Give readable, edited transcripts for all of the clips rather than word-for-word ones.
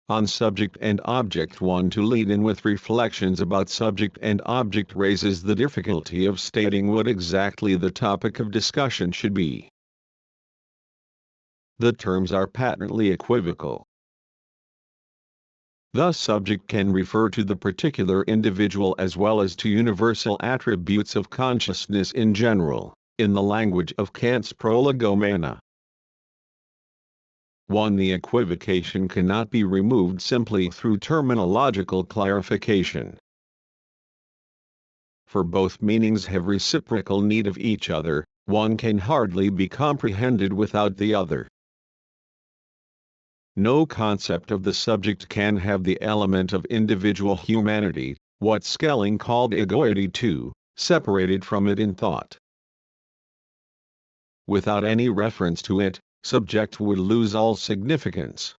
On subject and object. 1. To lead in with reflections about subject and object raises the difficulty of stating what exactly the topic of discussion should be. The terms are patently equivocal. Thus subject can refer to the particular individual as well as to universal attributes of consciousness in general, in the language of Kant's prolegomena. 1. The equivocation cannot be removed simply through terminological clarification. For both meanings have reciprocal need of each other, one can hardly be comprehended without the other. No concept of the subject can have the element of individual humanity, what Schelling called egoity too, separated from it in thought. Without any reference to it, subject would lose all significance.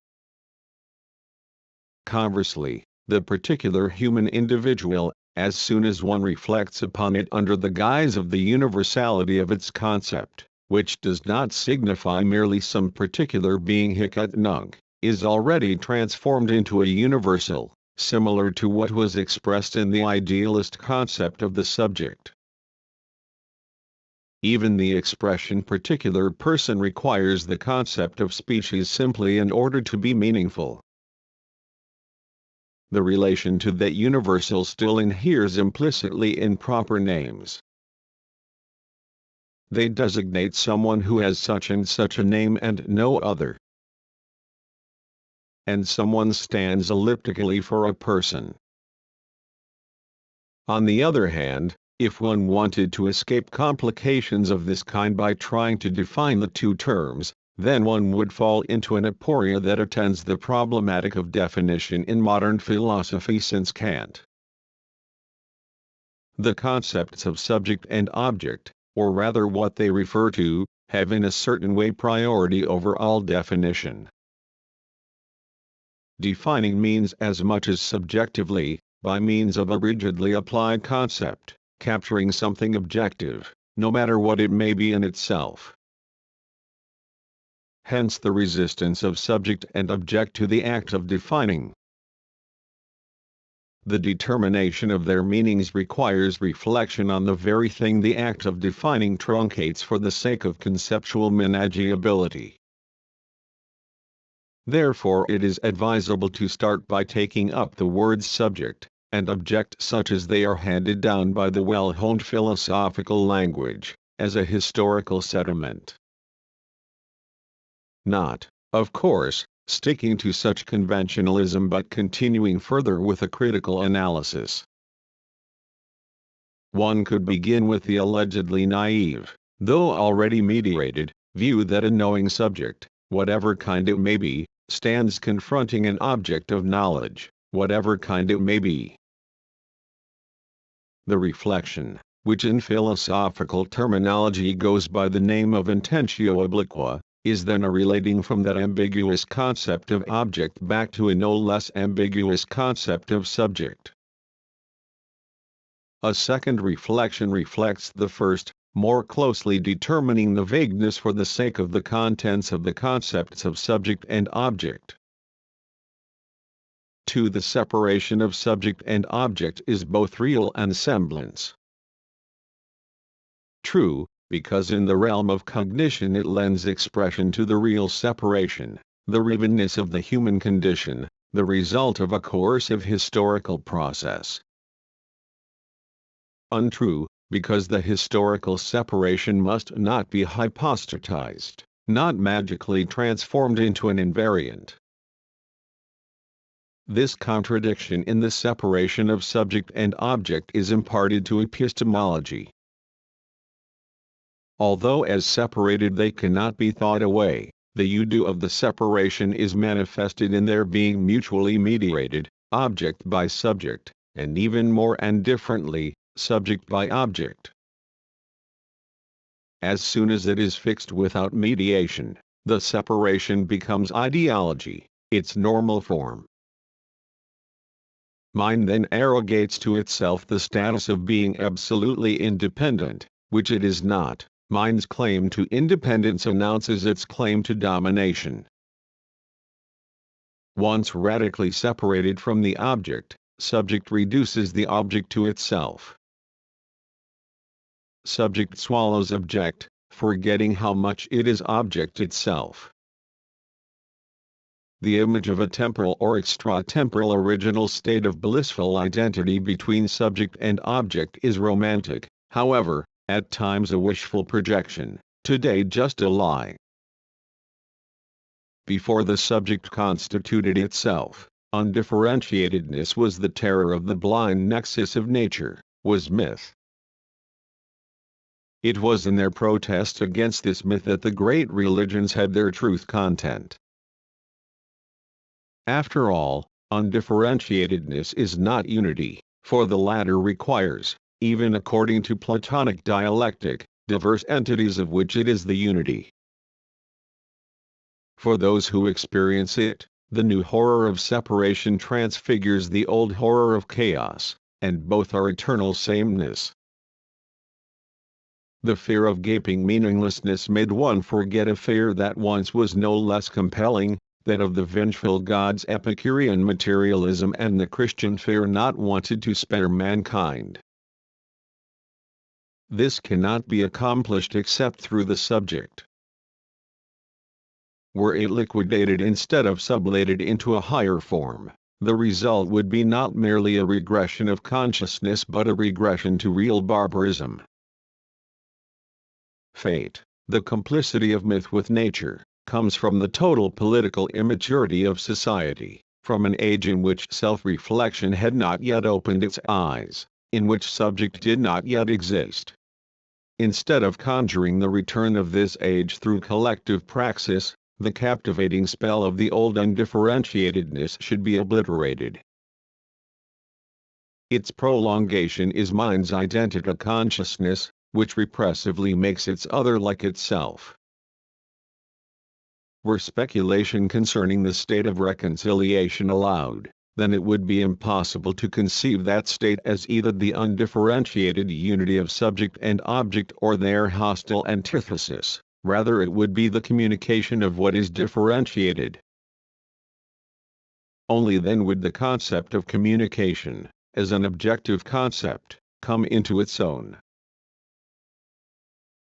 Conversely, the particular human individual, as soon as one reflects upon it under the guise of the universality of its concept, which does not signify merely some particular being hic et nunc, is already transformed into a universal, similar to what was expressed in the idealist concept of the subject. Even the expression particular person requires the concept of species simply in order to be meaningful. The relation to that universal still inheres implicitly in proper names. They designate someone who has such and such a name and no other. And someone stands elliptically for a person. On the other hand, if one wanted to escape complications of this kind by trying to define the two terms, then one would fall into an aporia that attends the problematic of definition in modern philosophy since Kant. The concepts of subject and object, or rather what they refer to, have in a certain way priority over all definition. Defining means as much as subjectively, by means of a rigidly applied concept, capturing something objective, no matter what it may be in itself. Hence the resistance of subject and object to the act of defining. The determination of their meanings requires reflection on the very thing the act of defining truncates for the sake of conceptual manageability. Therefore it is advisable to start by taking up the words subject and object such as they are handed down by the well-honed philosophical language, as a historical sediment. Not, of course, sticking to such conventionalism but continuing further with a critical analysis. One could begin with the allegedly naive, though already mediated, view that a knowing subject, whatever kind it may be, stands confronting an object of knowledge, whatever kind it may be. The reflection, which in philosophical terminology goes by the name of intentio obliqua, is then a relating from that ambiguous concept of object back to a no less ambiguous concept of subject. A second reflection reflects the first, more closely determining the vagueness for the sake of the contents of the concepts of subject and object. 2. The separation of subject and object is both real and semblance. True, because in the realm of cognition it lends expression to the real separation, the evenness of the human condition, the result of a coercive historical process. Untrue, because the historical separation must not be hypostatized, not magically transformed into an invariant. This contradiction in the separation of subject and object is imparted to epistemology. Although as separated they cannot be thought away, the you-do of the separation is manifested in their being mutually mediated, object by subject, and even more and differently, subject by object. As soon as it is fixed without mediation, the separation becomes ideology, its normal form. Mind then arrogates to itself the status of being absolutely independent, which it is not. Mind's claim to independence announces its claim to domination. Once radically separated from the object, subject reduces the object to itself. Subject swallows object, forgetting how much it is object itself. The image of a temporal or extratemporal original state of blissful identity between subject and object is romantic, however, at times a wishful projection, today just a lie. Before the subject constituted itself, undifferentiatedness was the terror of the blind nexus of nature, was myth. It was in their protest against this myth that the great religions had their truth content. After all, undifferentiatedness is not unity, for the latter requires, even according to Platonic dialectic, diverse entities of which it is the unity. For those who experience it, the new horror of separation transfigures the old horror of chaos, and both are eternal sameness. The fear of gaping meaninglessness made one forget a fear that once was no less compelling, that of the vengeful gods Epicurean materialism and the Christian fear not wanted to spare mankind. This cannot be accomplished except through the subject. Were it liquidated instead of sublated into a higher form, the result would be not merely a regression of consciousness but a regression to real barbarism. Fate, the complicity of myth with nature, comes from the total political immaturity of society, from an age in which self-reflection had not yet opened its eyes, in which subject did not yet exist. Instead of conjuring the return of this age through collective praxis, the captivating spell of the old undifferentiatedness should be obliterated. Its prolongation is mind's identical consciousness, which repressively makes its other like itself. Were speculation concerning the state of reconciliation allowed, then it would be impossible to conceive that state as either the undifferentiated unity of subject and object or their hostile antithesis, rather it would be the communication of what is differentiated. Only then would the concept of communication, as an objective concept, come into its own.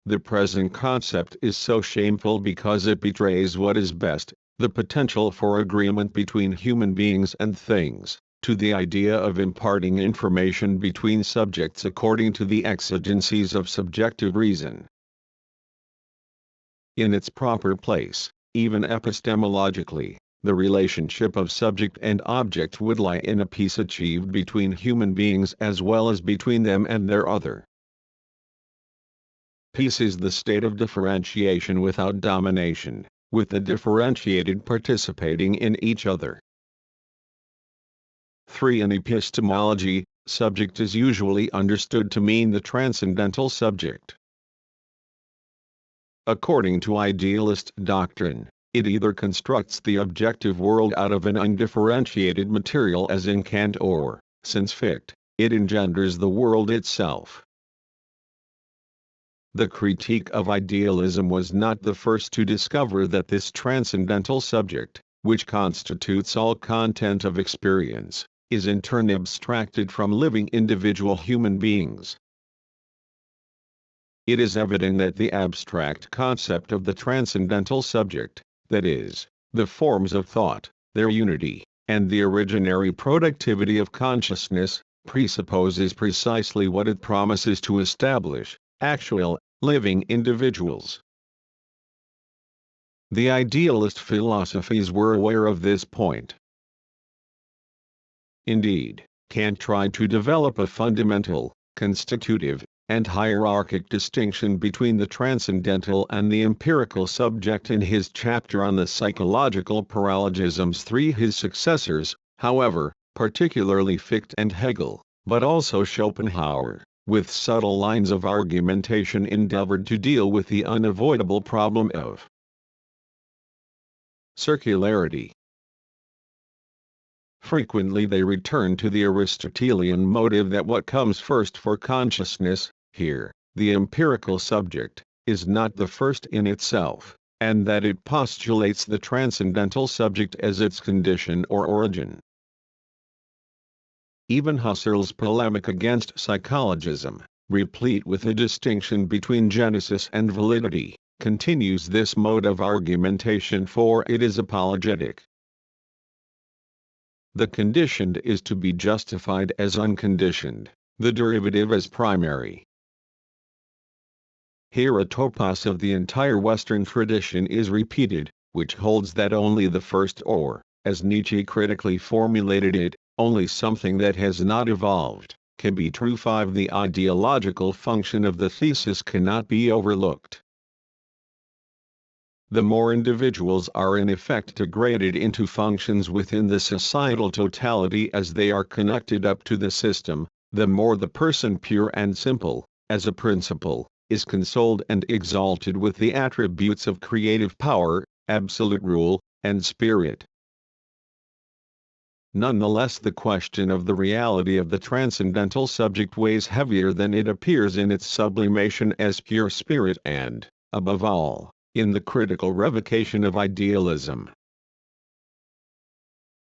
The present concept is so shameful because it betrays what is best, the potential for agreement between human beings and things, to the idea of imparting information between subjects according to the exigencies of subjective reason. In its proper place, even epistemologically, the relationship of subject and object would lie in a peace achieved between human beings as well as between them and their other. Peace is the state of differentiation without domination, with the differentiated participating in each other. 3. In epistemology, subject is usually understood to mean the transcendental subject. According to idealist doctrine, it either constructs the objective world out of an undifferentiated material as in Kant or, since Fichte, it engenders the world itself. The critique of idealism was not the first to discover that this transcendental subject, which constitutes all content of experience, is in turn abstracted from living individual human beings. It is evident that the abstract concept of the transcendental subject, that is, the forms of thought, their unity, and the originary productivity of consciousness, presupposes precisely what it promises to establish: actual, living individuals. The idealist philosophies were aware of this point. Indeed, Kant tried to develop a fundamental, constitutive, and hierarchic distinction between the transcendental and the empirical subject in his chapter on the psychological paralogisms. His successors, however, particularly Fichte and Hegel, but also Schopenhauer, with subtle lines of argumentation endeavored to deal with the unavoidable problem of circularity. Frequently they return to the Aristotelian motive that what comes first for consciousness, here, the empirical subject, is not the first in itself, and that it postulates the transcendental subject as its condition or origin. Even Husserl's polemic against psychologism, replete with a distinction between genesis and validity, continues this mode of argumentation, for it is apologetic. The conditioned is to be justified as unconditioned, the derivative as primary. Here a topos of the entire Western tradition is repeated, which holds that only the first, or, as Nietzsche critically formulated it, only something that has not evolved, can be true. 5. The ideological function of the thesis cannot be overlooked. The more individuals are in effect degraded into functions within the societal totality as they are connected up to the system, the more the person pure and simple, as a principle, is consoled and exalted with the attributes of creative power, absolute rule, and spirit. Nonetheless, the question of the reality of the transcendental subject weighs heavier than it appears in its sublimation as pure spirit and, above all, in the critical revocation of idealism.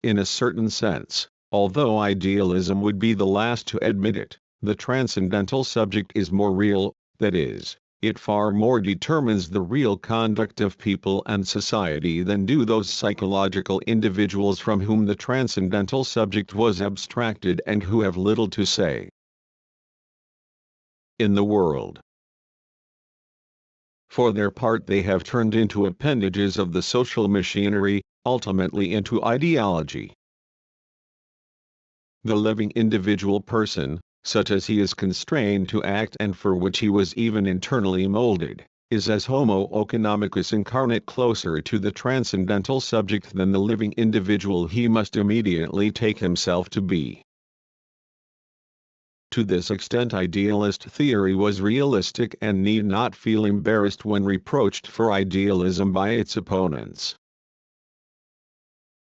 In a certain sense, although idealism would be the last to admit it, the transcendental subject is more real, that is, it far more determines the real conduct of people and society than do those psychological individuals from whom the transcendental subject was abstracted and who have little to say in the world. For their part, they have turned into appendages of the social machinery, ultimately into ideology. The living individual person, such as he is constrained to act and for which he was even internally molded, is as homo economicus incarnate closer to the transcendental subject than the living individual he must immediately take himself to be. To this extent idealist theory was realistic and need not feel embarrassed when reproached for idealism by its opponents.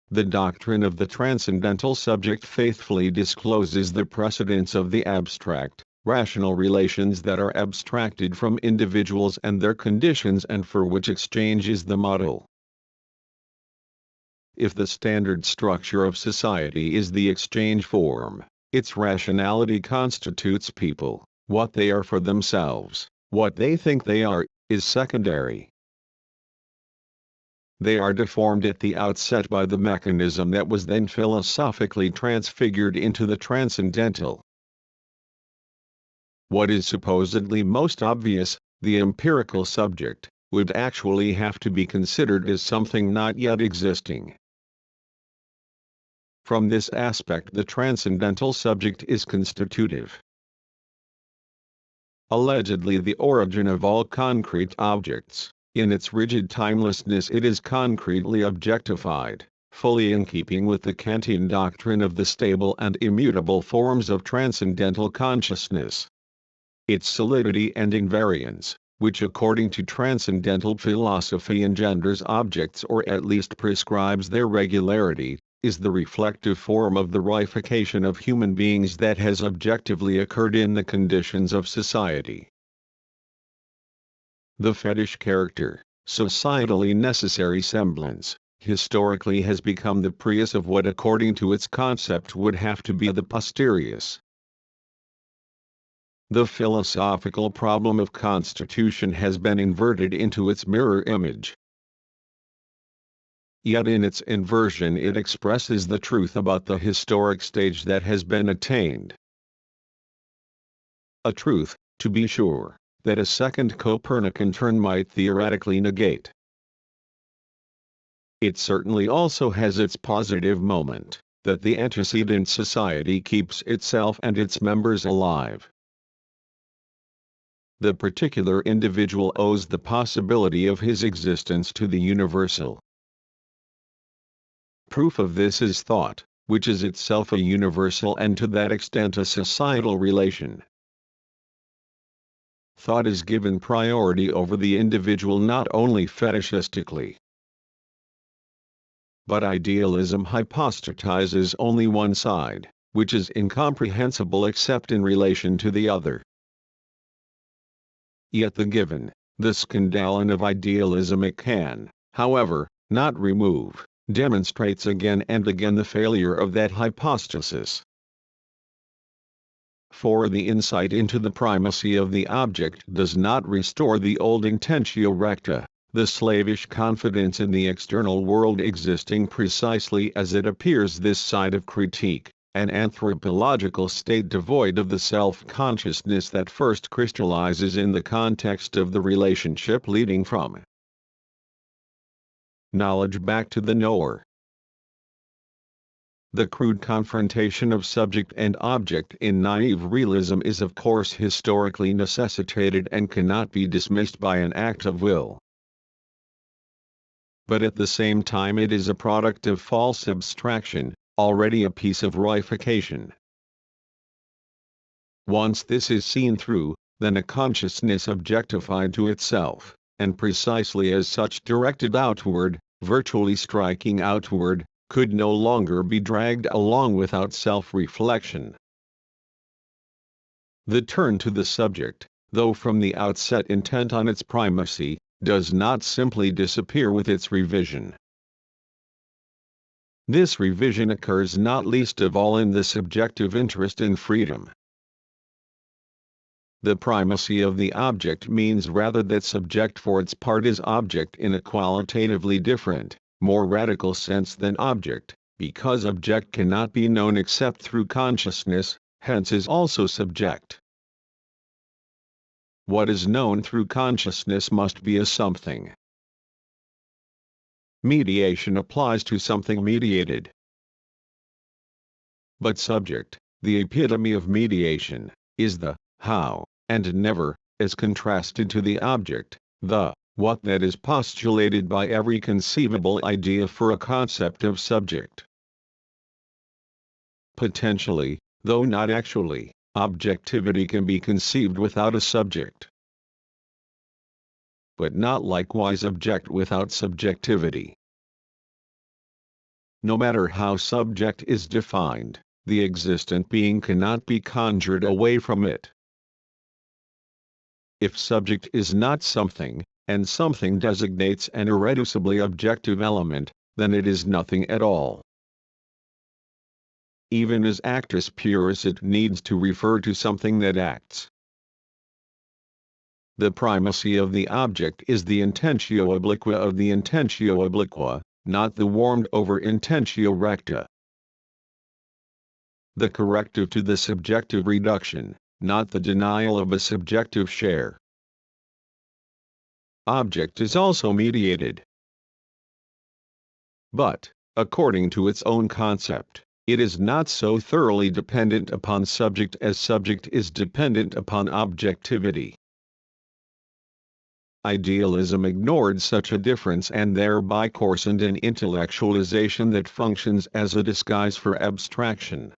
The doctrine of the transcendental subject faithfully discloses the precedents of the abstract, rational relations that are abstracted from individuals and their conditions and for which exchange is the model. If the standard structure of society is the exchange form, its rationality constitutes people. What they are for themselves, what they think they are, is secondary. They are deformed at the outset by the mechanism that was then philosophically transfigured into the transcendental. What is supposedly most obvious, the empirical subject, would actually have to be considered as something not yet existing. From this aspect the transcendental subject is constitutive. Allegedly the origin of all concrete objects, in its rigid timelessness it is concretely objectified, fully in keeping with the Kantian doctrine of the stable and immutable forms of transcendental consciousness. Its solidity and invariance, which according to transcendental philosophy engenders objects or at least prescribes their regularity, is the reflective form of the reification of human beings that has objectively occurred in the conditions of society. The fetish character, societally necessary semblance, historically has become the prius of what according to its concept would have to be the posterius. The philosophical problem of constitution has been inverted into its mirror image. Yet in its inversion it expresses the truth about the historic stage that has been attained. A truth, to be sure, that a second Copernican turn might theoretically negate. It certainly also has its positive moment, that the antecedent society keeps itself and its members alive. The particular individual owes the possibility of his existence to the universal. Proof of this is thought, which is itself a universal and to that extent a societal relation. Thought is given priority over the individual not only fetishistically, but idealism hypostatizes only one side, which is incomprehensible except in relation to the other. Yet the given, The scandalon of idealism it can, however, not remove, demonstrates again and again the failure of that hypostasis. For the insight into the primacy of the object does not restore the old intentio recta, the slavish confidence in the external world existing precisely as it appears this side of critique, an anthropological state devoid of the self-consciousness that first crystallizes in the context of the relationship leading from knowledge back to the knower. The crude confrontation of subject and object in naive realism is of course historically necessitated and cannot be dismissed by an act of will. But at the same time it is a product of false abstraction, already a piece of reification. Once this is seen through, then a consciousness objectified to itself, and precisely as such directed outward, virtually striking outward, could no longer be dragged along without self-reflection. The turn to the subject, though from the outset intent on its primacy, does not simply disappear with its revision. This revision occurs not least of all in the subjective interest in freedom. The primacy of the object means rather that subject for its part is object in a qualitatively different, more radical sense than object, because object cannot be known except through consciousness, hence is also subject. What is known through consciousness must be a something. Mediation applies to something mediated. But subject, the epitome of mediation, is the how, and never, as contrasted to the object, the what that is postulated by every conceivable idea for a concept of subject. Potentially, though not actually, objectivity can be conceived without a subject. But not likewise object without subjectivity. No matter how subject is defined, the existent being cannot be conjured away from it. If subject is not something, and something designates an irreducibly objective element, then it is nothing at all. Even as actus purus it needs to refer to something that acts. The primacy of the object is the intentio obliqua of the intentio obliqua, not the warmed-over intentio recta. The corrective to the subjective reduction, not the denial of a subjective share. Object is also mediated. But, according to its own concept, it is not so thoroughly dependent upon subject as subject is dependent upon objectivity. Idealism ignored such a difference and thereby coarsened an intellectualization that functions as a disguise for abstraction.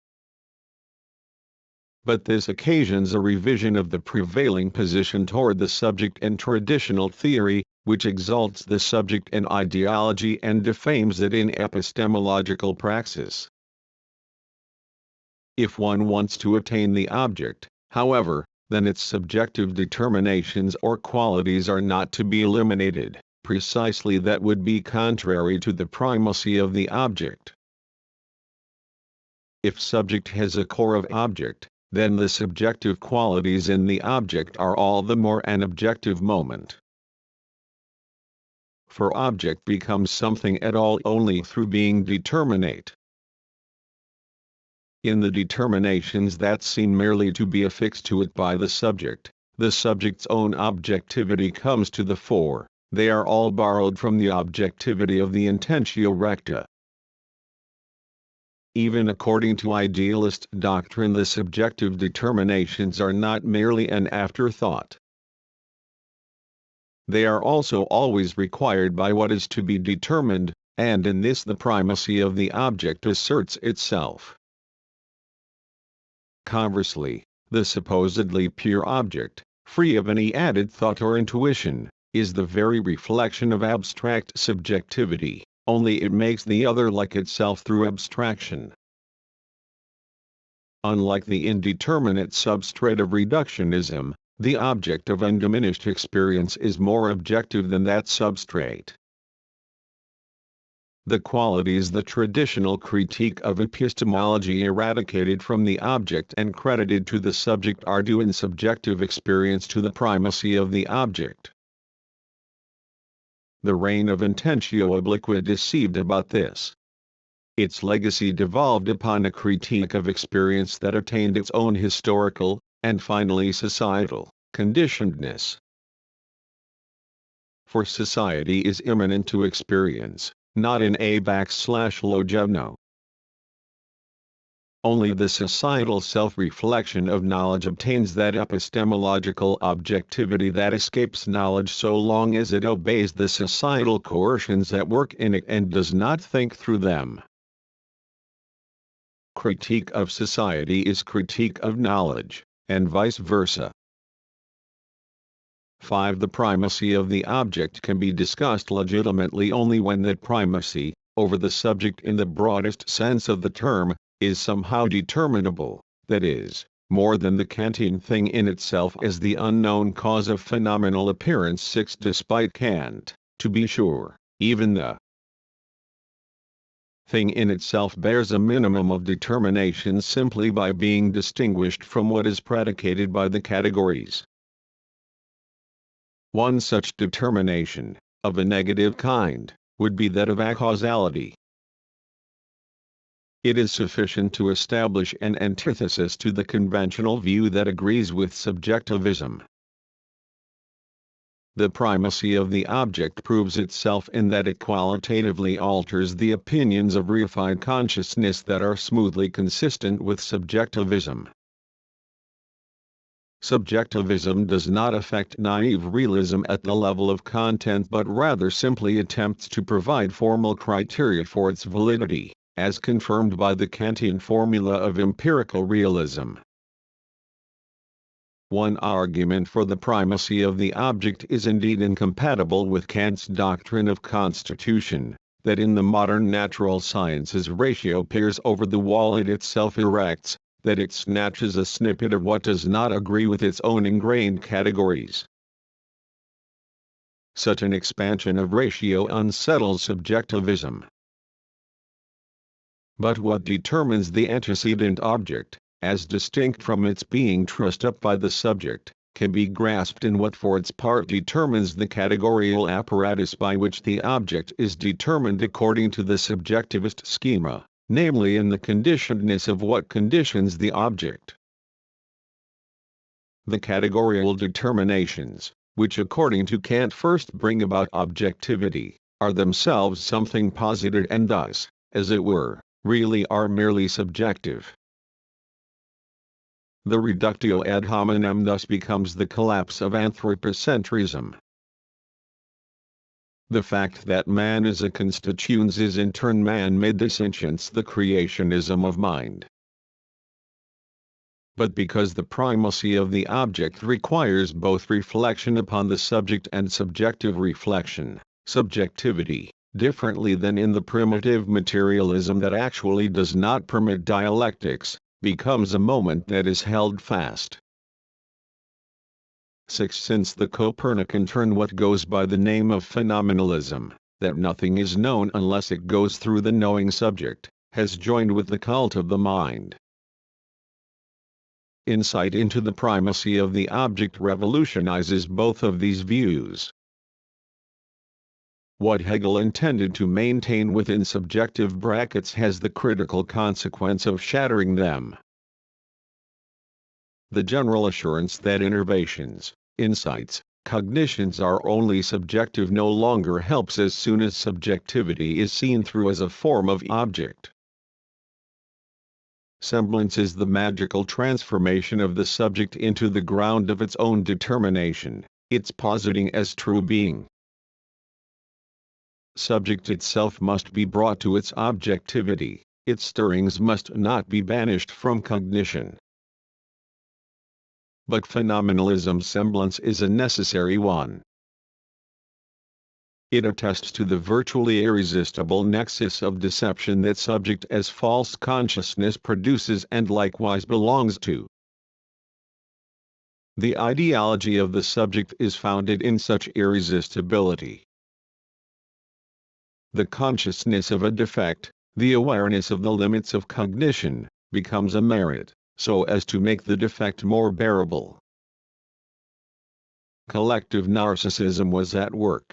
But this occasions a revision of the prevailing position toward the subject and traditional theory, which exalts the subject in ideology and defames it in epistemological praxis. If one wants to attain the object, however, then its subjective determinations or qualities are not to be eliminated, precisely that would be contrary to the primacy of the object. If subject has a core of object, then the subjective qualities in the object are all the more an objective moment. For object becomes something at all only through being determinate. In the determinations that seem merely to be affixed to it by the subject's own objectivity comes to the fore. They are all borrowed from the objectivity of the intentio recta. Even according to idealist doctrine, the subjective determinations are not merely an afterthought. They are also always required by what is to be determined, and in this the primacy of the object asserts itself. Conversely, the supposedly pure object, free of any added thought or intuition, is the very reflection of abstract subjectivity, only it makes the other like itself through abstraction. Unlike the indeterminate substrate of reductionism, The object of undiminished experience is more objective than that substrate. The qualities the traditional critique of epistemology eradicated from the object and credited to the subject are due in subjective experience to the primacy of the object. The reign of intentio obliqua deceived about this. Its legacy devolved upon a critique of experience that attained its own historical, and finally societal, conditionedness. For society is immanent to experience, not in a/logevno. Only the societal self-reflection of knowledge obtains that epistemological objectivity that escapes knowledge so long as it obeys the societal coercions at work in it and does not think through them. Critique of society is critique of knowledge, and vice versa. 5. The primacy of the object can be discussed legitimately only when that primacy, over the subject in the broadest sense of the term, is somehow determinable, that is, more than the Kantian thing in itself as the unknown cause of phenomenal appearance. 6. Despite Kant, to be sure, even the thing in itself bears a minimum of determination simply by being distinguished from what is predicated by the categories. One such determination, of a negative kind, would be that of acausality. It is sufficient to establish an antithesis to the conventional view that agrees with subjectivism. The primacy of the object proves itself in that it qualitatively alters the opinions of reified consciousness that are smoothly consistent with subjectivism. Subjectivism does not affect naive realism at the level of content but rather simply attempts to provide formal criteria for its validity, as confirmed by the Kantian formula of empirical realism. One argument for the primacy of the object is indeed incompatible with Kant's doctrine of constitution, that in the modern natural sciences ratio peers over the wall it itself erects, that it snatches a snippet of what does not agree with its own ingrained categories. Such an expansion of ratio unsettles subjectivism. But what determines the antecedent object, as distinct from its being trussed up by the subject, can be grasped in what for its part determines the categorial apparatus by which the object is determined according to the subjectivist schema, namely in the conditionedness of what conditions the object. The categorial determinations, which according to Kant first bring about objectivity, are themselves something posited and thus, as it were, really are merely subjective. The reductio ad hominem thus becomes the collapse of anthropocentrism. The fact that man is a constituens is in turn man-made dissentients the creationism of mind. But because the primacy of the object requires both reflection upon the subject and subjective reflection, subjectivity, differently than in the primitive materialism that actually does not permit dialectics, becomes a moment that is held fast. 6. Since the Copernican turn what goes by the name of phenomenalism, that nothing is known unless it goes through the knowing subject, has joined with the cult of the mind. Insight into the primacy of the object revolutionizes both of these views. What Hegel intended to maintain within subjective brackets has the critical consequence of shattering them. The general assurance that innervations, insights, cognitions are only subjective no longer helps as soon as subjectivity is seen through as a form of object. Semblance is the magical transformation of the subject into the ground of its own determination, its positing as true being. Subject itself must be brought to its objectivity, its stirrings must not be banished from cognition. But phenomenalism's semblance is a necessary one. It attests to the virtually irresistible nexus of deception that subject as false consciousness produces and likewise belongs to. The ideology of the subject is founded in such irresistibility. The consciousness of a defect, the awareness of the limits of cognition, becomes a merit, so as to make the defect more bearable. Collective narcissism was at work.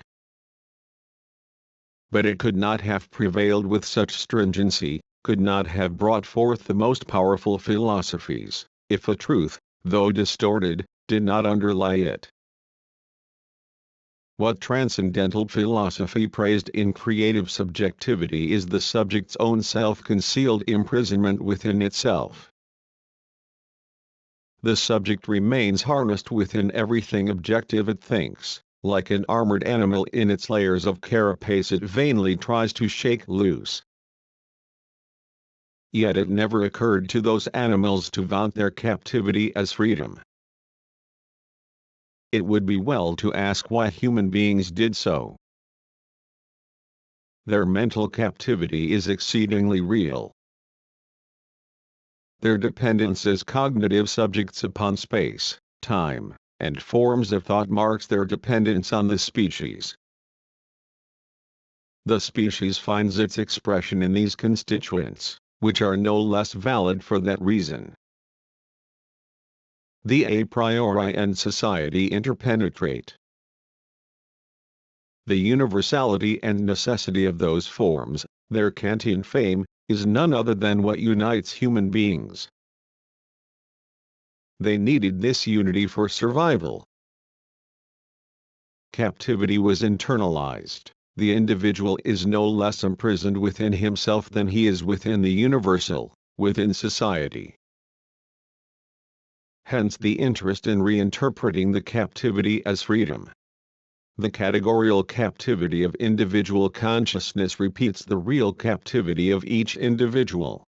But it could not have prevailed with such stringency, could not have brought forth the most powerful philosophies, if a truth, though distorted, did not underlie it. What transcendental philosophy praised in creative subjectivity is the subject's own self-concealed imprisonment within itself. The subject remains harnessed within everything objective it thinks, like an armored animal in its layers of carapace it vainly tries to shake loose. Yet it never occurred to those animals to vaunt their captivity as freedom. It would be well to ask why human beings did so. Their mental captivity is exceedingly real. Their dependence as cognitive subjects upon space, time, and forms of thought marks their dependence on the species. The species finds its expression in these constituents, which are no less valid for that reason. The a priori and society interpenetrate. The universality and necessity of those forms, their Kantian fame, is none other than what unites human beings. They needed this unity for survival. Captivity was internalized. The individual is no less imprisoned within himself than he is within the universal, within society. Hence the interest in reinterpreting the captivity as freedom. The categorical captivity of individual consciousness repeats the real captivity of each individual.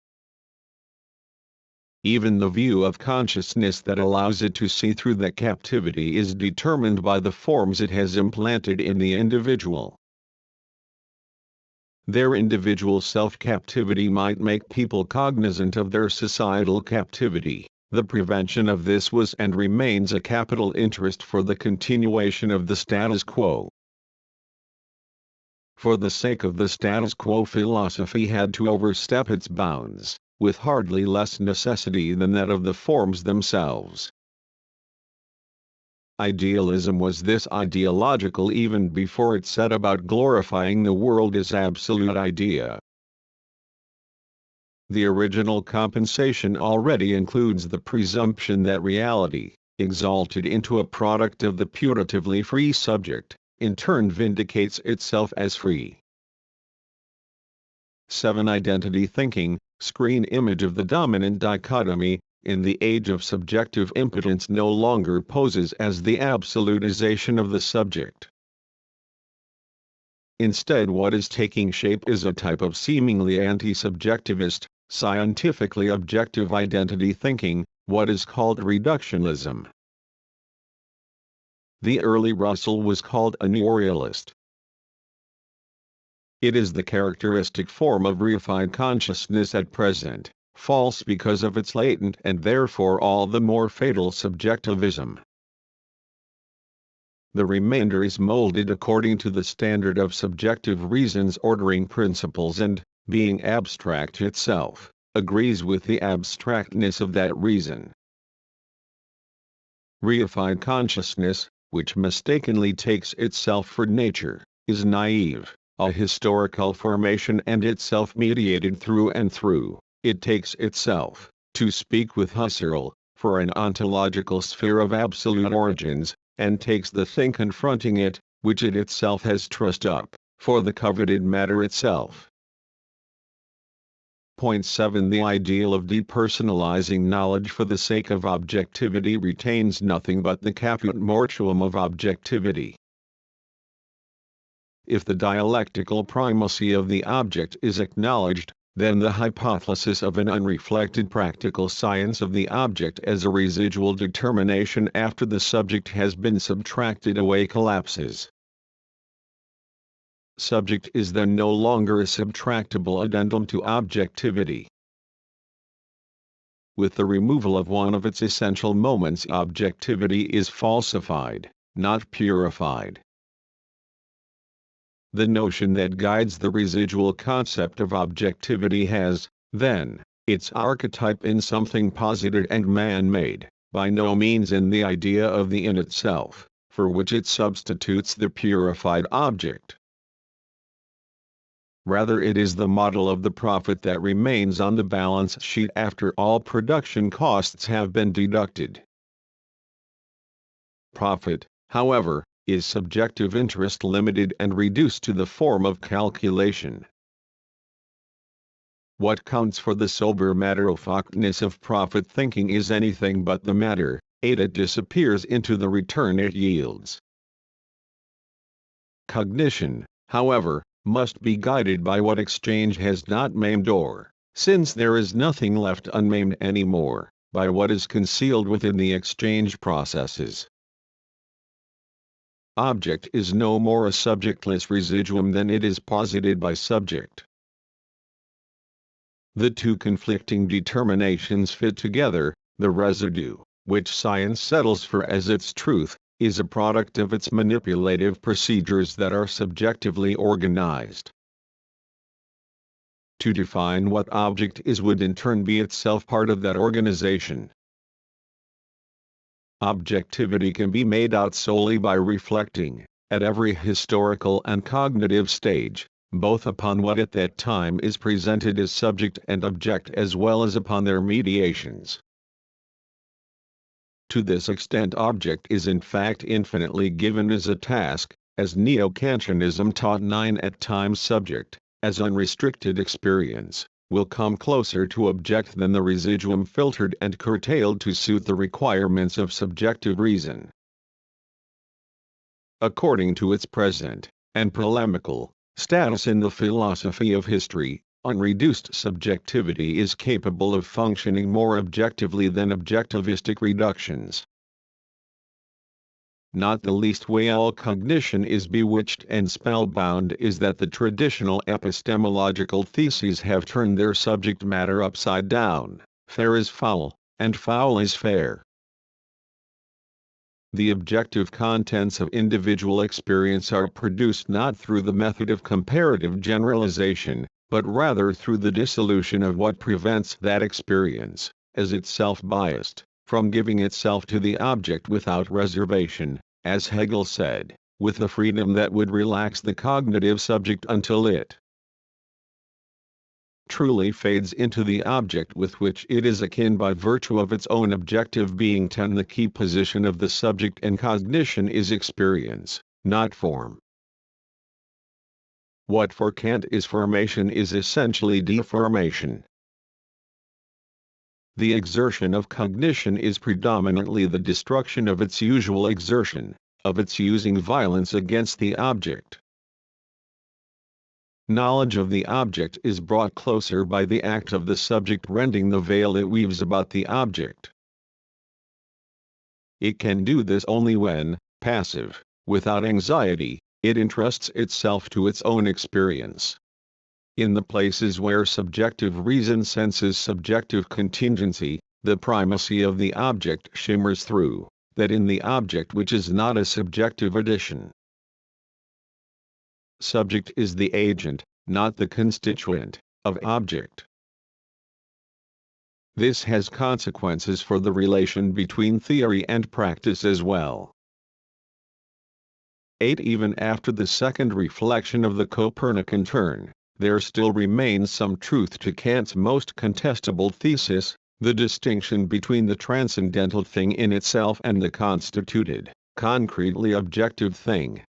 Even the view of consciousness that allows it to see through that captivity is determined by the forms it has implanted in the individual. Their individual self-captivity might make people cognizant of their societal captivity. The prevention of this was and remains a capital interest for the continuation of the status quo. For the sake of the status quo, philosophy had to overstep its bounds, with hardly less necessity than that of the forms themselves. Idealism was this ideological even before it set about glorifying the world as absolute idea. The original compensation already includes the presumption that reality, exalted into a product of the putatively free subject, in turn vindicates itself as free. 7. Identity thinking, screen image of the dominant dichotomy, in the age of subjective impotence no longer poses as the absolutization of the subject. Instead, what is taking shape is a type of seemingly anti-subjectivist, scientifically objective identity thinking, what is called reductionism. The early Russell was called a neorealist. It is the characteristic form of reified consciousness at present, false because of its latent and therefore all the more fatal subjectivism. The remainder is molded according to the standard of subjective reason's ordering principles and, being abstract itself, agrees with the abstractness of that reason. Reified consciousness, which mistakenly takes itself for nature, is naive, a historical formation and itself mediated through and through. It takes itself, to speak with Husserl, for an ontological sphere of absolute origins, and takes the thing confronting it, which it itself has trussed up, for the coveted matter itself. Point 7. The ideal of depersonalizing knowledge for the sake of objectivity retains nothing but the caput mortuum of objectivity. If the dialectical primacy of the object is acknowledged, then the hypothesis of an unreflected practical science of the object as a residual determination after the subject has been subtracted away collapses. Subject is then no longer a subtractable addendum to objectivity. with the removal of one of its essential moments, objectivity is falsified, not purified. The notion that guides the residual concept of objectivity has, then, its archetype in something posited and man-made, by no means in the idea of the in itself, for which it substitutes the purified object. Rather, it is the model of the profit that remains on the balance sheet after all production costs have been deducted. Profit, however, is subjective interest limited and reduced to the form of calculation. What counts for the sober matter-of-factness of profit thinking is anything but the matter, it disappears into the return it yields. Cognition, however, must be guided by what exchange has not maimed or, since there is nothing left unmaimed anymore, by what is concealed within the exchange processes. Object is no more a subjectless residuum than it is posited by subject. The two conflicting determinations fit together. The residue, which science settles for as its truth, is a product of its manipulative procedures that are subjectively organized. To define what object is would in turn be itself part of that organization. Objectivity can be made out solely by reflecting, at every historical and cognitive stage, both upon what at that time is presented as subject and object as well as upon their mediations. To this extent, object is in fact infinitely given as a task, as Neo-Kantianism taught. 9 At times subject, as unrestricted experience, will come closer to object than the residuum filtered and curtailed to suit the requirements of subjective reason. According to its present, and polemical, status in the philosophy of history, unreduced subjectivity is capable of functioning more objectively than objectivistic reductions. Not the least way all cognition is bewitched and spellbound is that the traditional epistemological theses have turned their subject matter upside down. Fair is foul, and foul is fair. The objective contents of individual experience are produced not through the method of comparative generalization, but rather through the dissolution of what prevents that experience, as itself biased, from giving itself to the object without reservation, as Hegel said, with a freedom that would relax the cognitive subject until it truly fades into the object with which it is akin by virtue of its own objective being. 10 The key position of the subject in cognition is experience, not form. What for Kant is formation is essentially deformation. The exertion of cognition is predominantly the destruction of its usual exertion, of its using violence against the object. Knowledge of the object is brought closer by the act of the subject rending the veil it weaves about the object. It can do this only when, passive, without anxiety, it entrusts itself to its own experience. In the places where subjective reason senses subjective contingency, the primacy of the object shimmers through, that in the object which is not a subjective addition. Subject is the agent, not the constituent, of object. This has consequences for the relation between theory and practice as well. 8 Even after the second reflection of the Copernican turn, there still remains some truth to Kant's most contestable thesis, the distinction between the transcendental thing in itself and the constituted, concretely objective thing.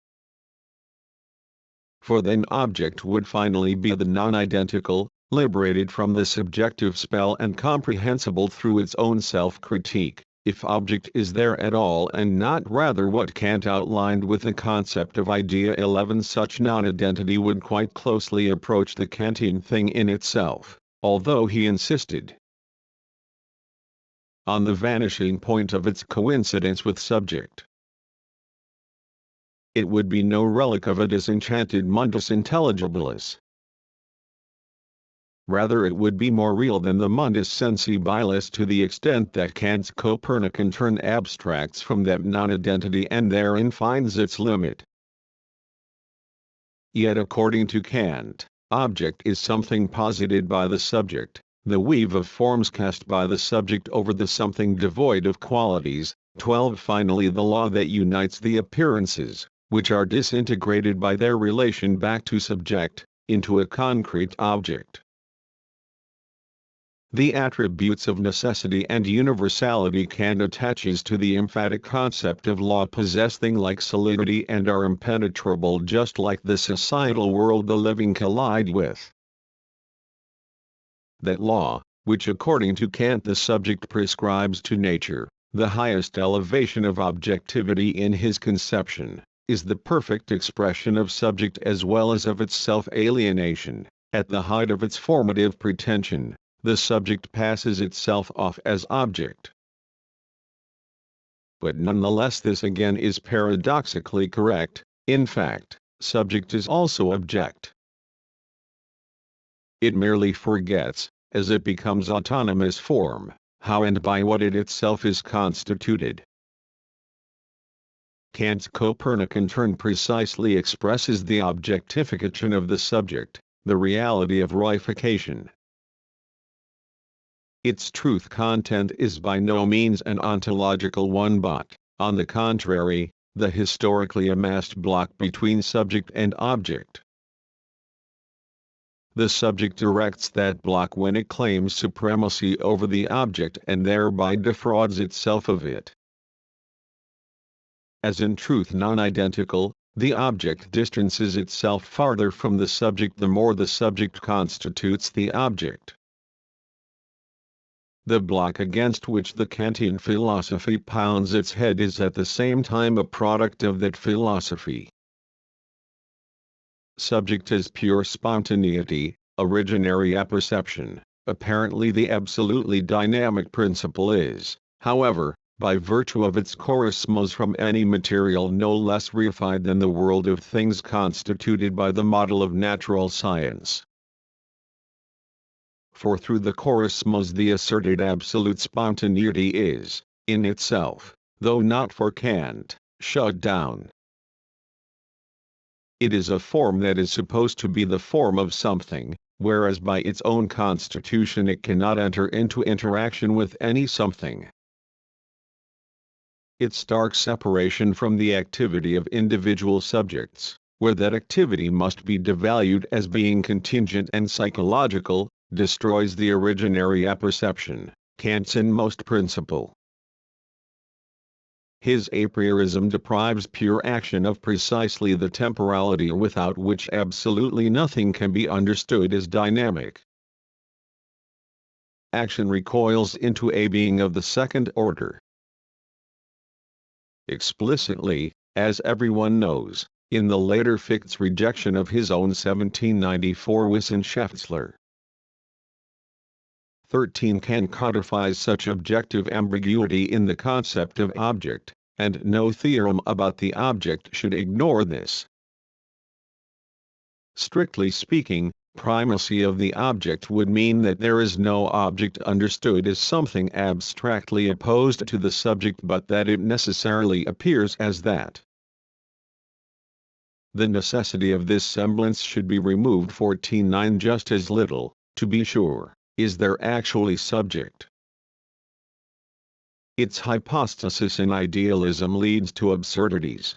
For then object would finally be the non-identical, liberated from the subjective spell and comprehensible through its own self-critique, if object is there at all and not rather what Kant outlined with the concept of idea 11. Such non-identity would quite closely approach the Kantian thing in itself, although he insisted on the vanishing point of its coincidence with subject. It would be no relic of a disenchanted mundus intelligibilis. Rather it would be more real than the mundus sensibilis to the extent that Kant's Copernican turn abstracts from that non-identity and therein finds its limit. Yet according to Kant, object is something posited by the subject, the weave of forms cast by the subject over the something devoid of qualities. 12. Finally, the law that unites the appearances, which are disintegrated by their relation back to subject, into a concrete object. The attributes of necessity and universality Kant attaches to the emphatic concept of law possess thing-like solidity and are impenetrable, just like the societal world the living collide with. That law, which according to Kant the subject prescribes to nature, the highest elevation of objectivity in his conception, is the perfect expression of subject as well as of its self-alienation. At the height of its formative pretension, the subject passes itself off as object. But nonetheless this again is paradoxically correct. In fact, subject is also object. It merely forgets, as it becomes autonomous form, how and by what it itself is constituted. Kant's Copernican turn precisely expresses the objectification of the subject, the reality of reification. Its truth content is by no means an ontological one but, on the contrary, the historically amassed block between subject and object. The subject directs that block when it claims supremacy over the object and thereby defrauds itself of it. As in truth non-identical, the object distances itself farther from the subject the more the subject constitutes the object. The block against which the Kantian philosophy pounds its head is at the same time a product of that philosophy. Subject is pure spontaneity, originary apperception. Apparently the absolutely dynamic principle is, however, by virtue of its coruscos from any material no less reified than the world of things constituted by the model of natural science. For through the coruscos the asserted absolute spontaneity is, in itself, though not for Kant, shut down. It is a form that is supposed to be the form of something, whereas by its own constitution it cannot enter into interaction with any something. Its stark separation from the activity of individual subjects, where that activity must be devalued as being contingent and psychological, destroys the originary apperception, Kant's inmost principle. His a priorism deprives pure action of precisely the temporality without which absolutely nothing can be understood as dynamic. Action recoils into a being of the second order. Explicitly, as everyone knows, in the later Fichte's rejection of his own 1794 Wissenschaftslehre. 13. Kant codifies such objective ambiguity in the concept of object, and no theorem about the object should ignore this. Strictly speaking, primacy of the object would mean that there is no object understood as something abstractly opposed to the subject but that it necessarily appears as that. The necessity of this semblance should be removed. 14.9 Just as little, to be sure, is there actually subject. Its hypostasis in idealism leads to absurdities.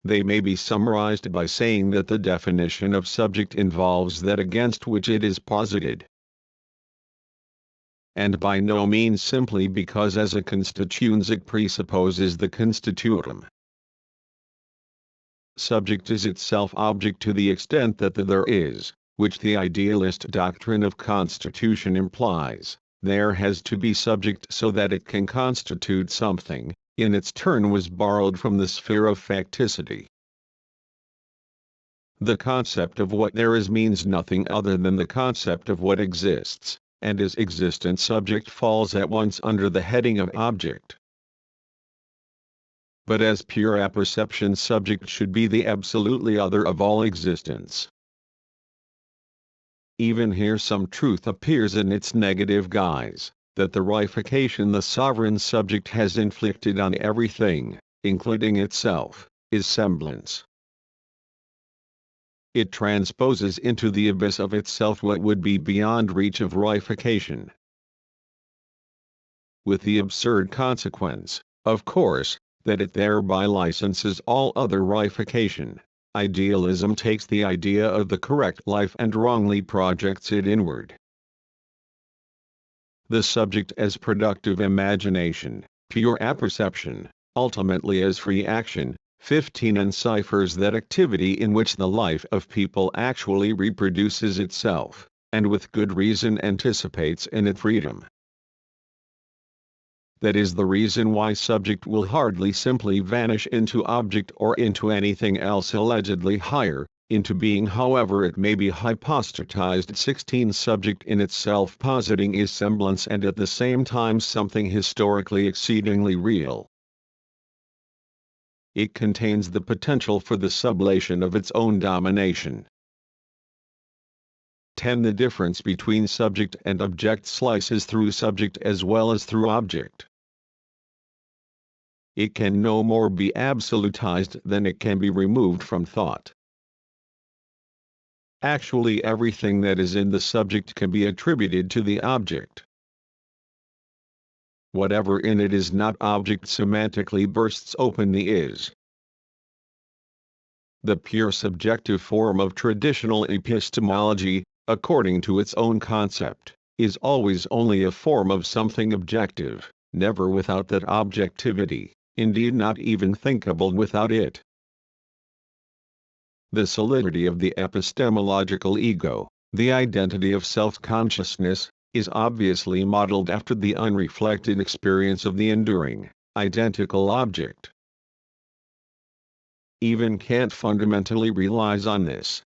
They may be summarized by saying that the definition of subject involves that against which it is posited. And by no means simply because as a constituens it presupposes the constitutum. Subject is itself object to the extent that the there is, which the idealist doctrine of constitution implies, there has to be subject so that it can constitute something, in its turn was borrowed from the sphere of facticity. The concept of what there is means nothing other than the concept of what exists, and as existent subject falls at once under the heading of object. But as pure apperception subject should be the absolutely other of all existence. Even here some truth appears in its negative guise, that the reification the sovereign subject has inflicted on everything, including itself, is semblance. It transposes into the abyss of itself what would be beyond reach of reification. With the absurd consequence, of course, that it thereby licenses all other reification. Idealism takes the idea of the correct life and wrongly projects it inward. The subject as productive imagination, pure apperception, ultimately as free action. 15 enciphers that activity in which the life of people actually reproduces itself, and with good reason anticipates in it freedom. That is the reason why subject will hardly simply vanish into object or into anything else allegedly higher, into being however it may be hypostatized. 16 Subject in itself positing is semblance and at the same time something historically exceedingly real. It contains the potential for the sublation of its own domination. 10 The difference between subject and object slices through subject as well as through object. It can no more be absolutized than it can be removed from thought. Actually everything that is in the subject can be attributed to the object. Whatever in it is not object semantically bursts open the is. The pure subjective form of traditional epistemology, according to its own concept, is always only a form of something objective, never without that objectivity, indeed not even thinkable without it. The solidity of the epistemological ego, the identity of self-consciousness, is obviously modeled after the unreflected experience of the enduring, identical object. Even Kant fundamentally relies on this.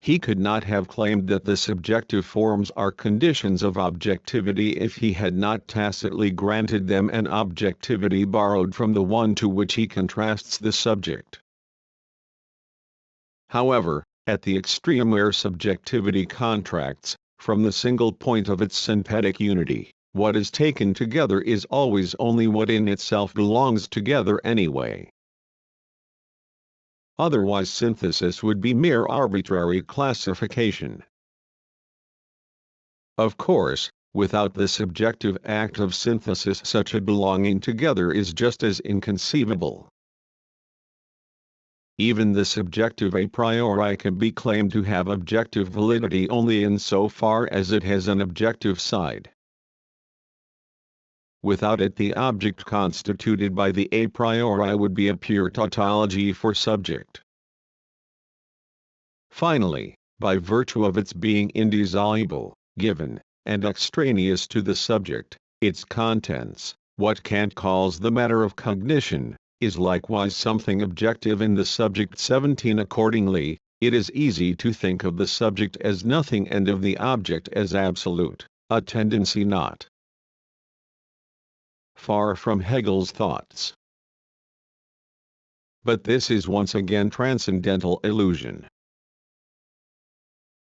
He could not have claimed that the subjective forms are conditions of objectivity if he had not tacitly granted them an objectivity borrowed from the one to which he contrasts the subject. However, at the extreme where subjectivity contracts, from the single point of its synthetic unity, what is taken together is always only what in itself belongs together anyway. Otherwise synthesis would be mere arbitrary classification. Of course, without the subjective act of synthesis such a belonging together is just as inconceivable. Even the subjective a priori can be claimed to have objective validity only insofar as it has an objective side. Without it the object constituted by the a priori would be a pure tautology for subject. Finally, by virtue of its being indissoluble, given, and extraneous to the subject, its contents, what Kant calls the matter of cognition, is likewise something objective in the subject. 17 Accordingly, it is easy to think of the subject as nothing and of the object as absolute, a tendency not far from Hegel's thoughts. But this is once again transcendental illusion.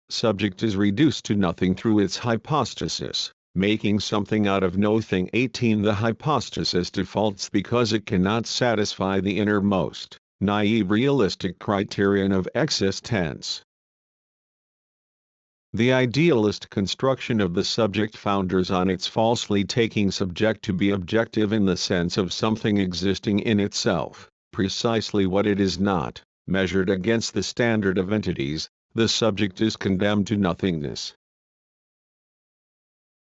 Subject is reduced to nothing through its hypostasis, making something out of nothing. 18 The hypostasis defaults because it cannot satisfy the innermost, naive realistic criterion of existence. The idealist construction of the subject founders on its falsely taking subject to be objective in the sense of something existing in itself, precisely what it is not, measured against the standard of entities. The subject is condemned to nothingness.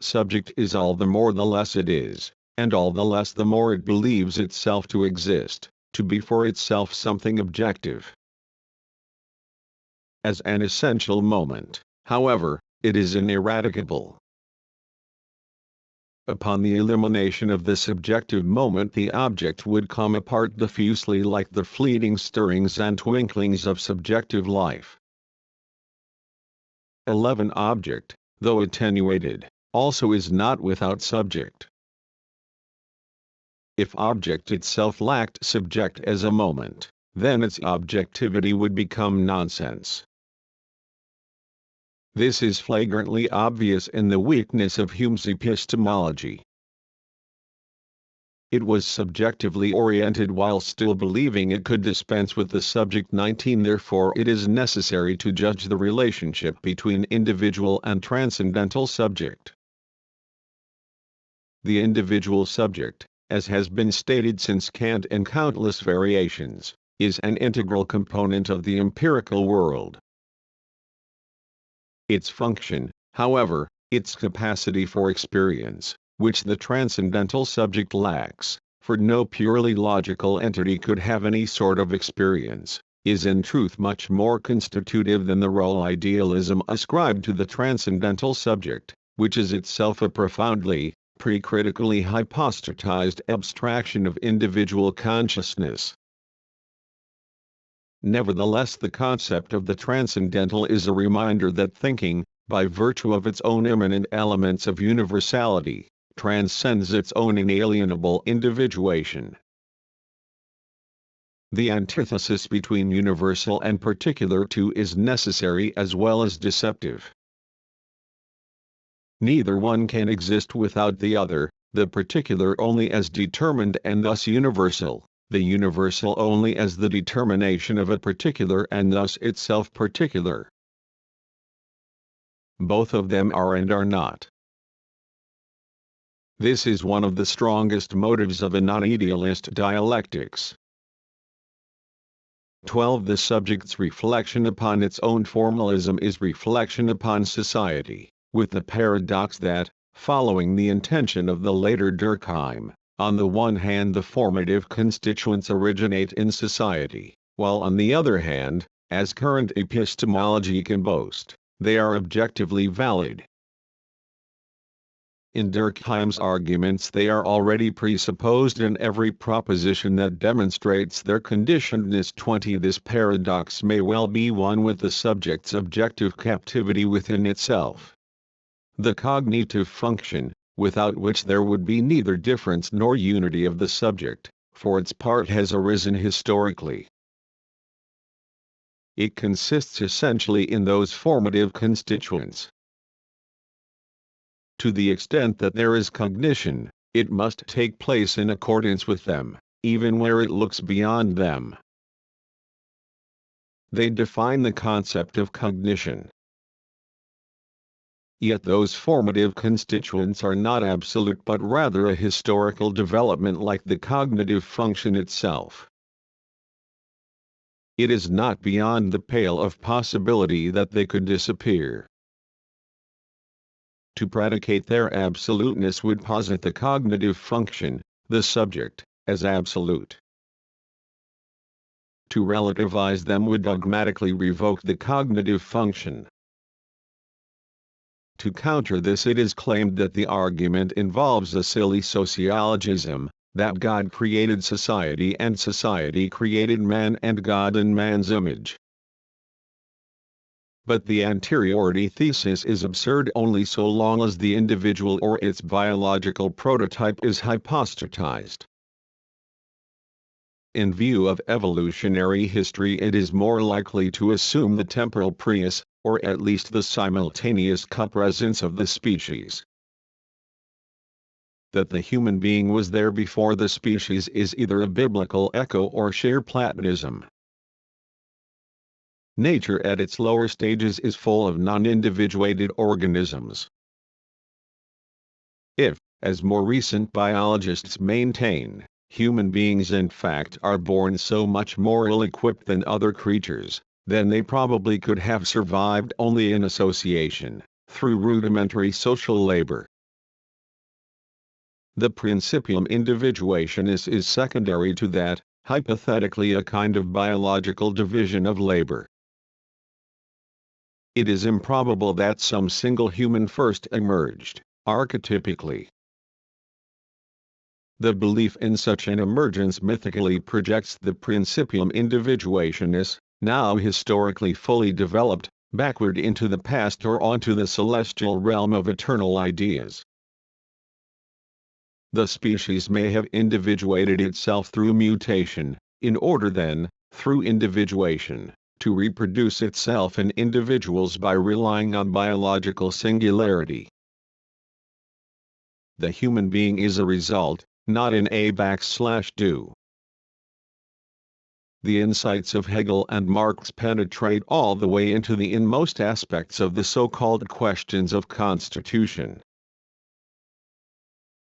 Subject is all the more the less it is, and all the less the more it believes itself to exist, to be for itself something objective. As an essential moment, however, it is ineradicable. Upon the elimination of this objective moment the object would come apart diffusely like the fleeting stirrings and twinklings of subjective life. 11 Object, though attenuated, also is not without subject. If object itself lacked subject as a moment, then its objectivity would become nonsense. This is flagrantly obvious in the weakness of Hume's epistemology. It was subjectively oriented while still believing it could dispense with the subject. 19 Therefore it is necessary to judge the relationship between individual and transcendental subject. The individual subject, as has been stated since Kant and countless variations, is an integral component of the empirical world. Its function, however, its capacity for experience, which the transcendental subject lacks, for no purely logical entity could have any sort of experience, is in truth much more constitutive than the role idealism ascribed to the transcendental subject, which is itself a profoundly, pre-critically hypostatized abstraction of individual consciousness. Nevertheless, the concept of the transcendental is a reminder that thinking, by virtue of its own immanent elements of universality, transcends its own inalienable individuation. The antithesis between universal and particular too is necessary as well as deceptive. Neither one can exist without the other, the particular only as determined and thus universal, the universal only as the determination of a particular and thus itself particular. Both of them are and are not. This is one of the strongest motives of a non-idealist dialectics. 12 The subject's reflection upon its own formalism is reflection upon society, with the paradox that, following the intention of the later Durkheim, on the one hand the formative constituents originate in society, while on the other hand, as current epistemology can boast, they are objectively valid. In Durkheim's arguments they are already presupposed in every proposition that demonstrates their conditionedness. 20 This paradox may well be one with the subject's objective captivity within itself. The cognitive function, without which there would be neither difference nor unity of the subject, for its part has arisen historically. It consists essentially in those formative constituents. To the extent that there is cognition, it must take place in accordance with them, even where it looks beyond them. They define the concept of cognition. Yet those formative constituents are not absolute but rather a historical development like the cognitive function itself. It is not beyond the pale of possibility that they could disappear. To predicate their absoluteness would posit the cognitive function, the subject, as absolute. To relativize them would dogmatically revoke the cognitive function. To counter this, it is claimed that the argument involves a silly sociologism, that God created society and society created man and God in man's image. But the anteriority thesis is absurd only so long as the individual or its biological prototype is hypostatized. In view of evolutionary history, it is more likely to assume the temporal prius, or at least the simultaneous copresence of the species. That the human being was there before the species is either a biblical echo or sheer Platonism. Nature at its lower stages is full of non-individuated organisms. If, as more recent biologists maintain, human beings in fact are born so much more ill-equipped than other creatures, then they probably could have survived only in association, through rudimentary social labor. The principium individuationis is secondary to that, hypothetically a kind of biological division of labor. It is improbable that some single human first emerged, archetypically. The belief in such an emergence mythically projects the principium individuationis, now historically fully developed, backward into the past or onto the celestial realm of eternal ideas. The species may have individuated itself through mutation, in order then, through individuation, to reproduce itself in individuals by relying on biological singularity. The human being is a result, not an a/do. The insights of Hegel and Marx penetrate all the way into the inmost aspects of the so-called questions of constitution.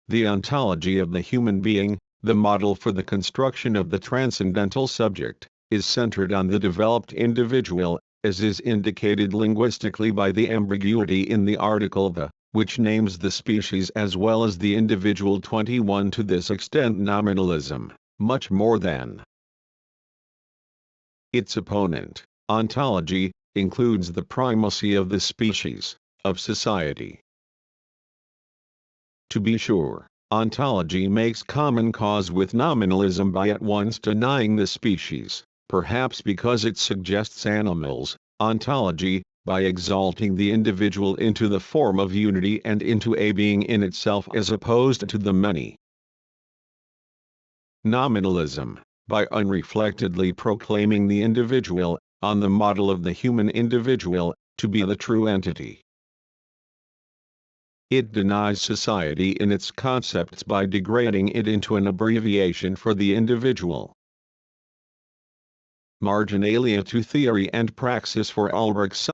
The ontology of the human being, the model for the construction of the transcendental subject, is centered on the developed individual, as is indicated linguistically by the ambiguity in the article the, which names the species as well as the individual. 21. To this extent nominalism, much more than its opponent, ontology, includes the primacy of the species, of society. To be sure, ontology makes common cause with nominalism by at once denying the species, perhaps because it suggests animals; ontology, by exalting the individual into the form of unity and into a being in itself as opposed to the many. Nominalism, by unreflectedly proclaiming the individual, on the model of the human individual, to be the true entity. It denies society in its concepts by degrading it into an abbreviation for the individual. Marginalia to theory and praxis. For Ulrichs,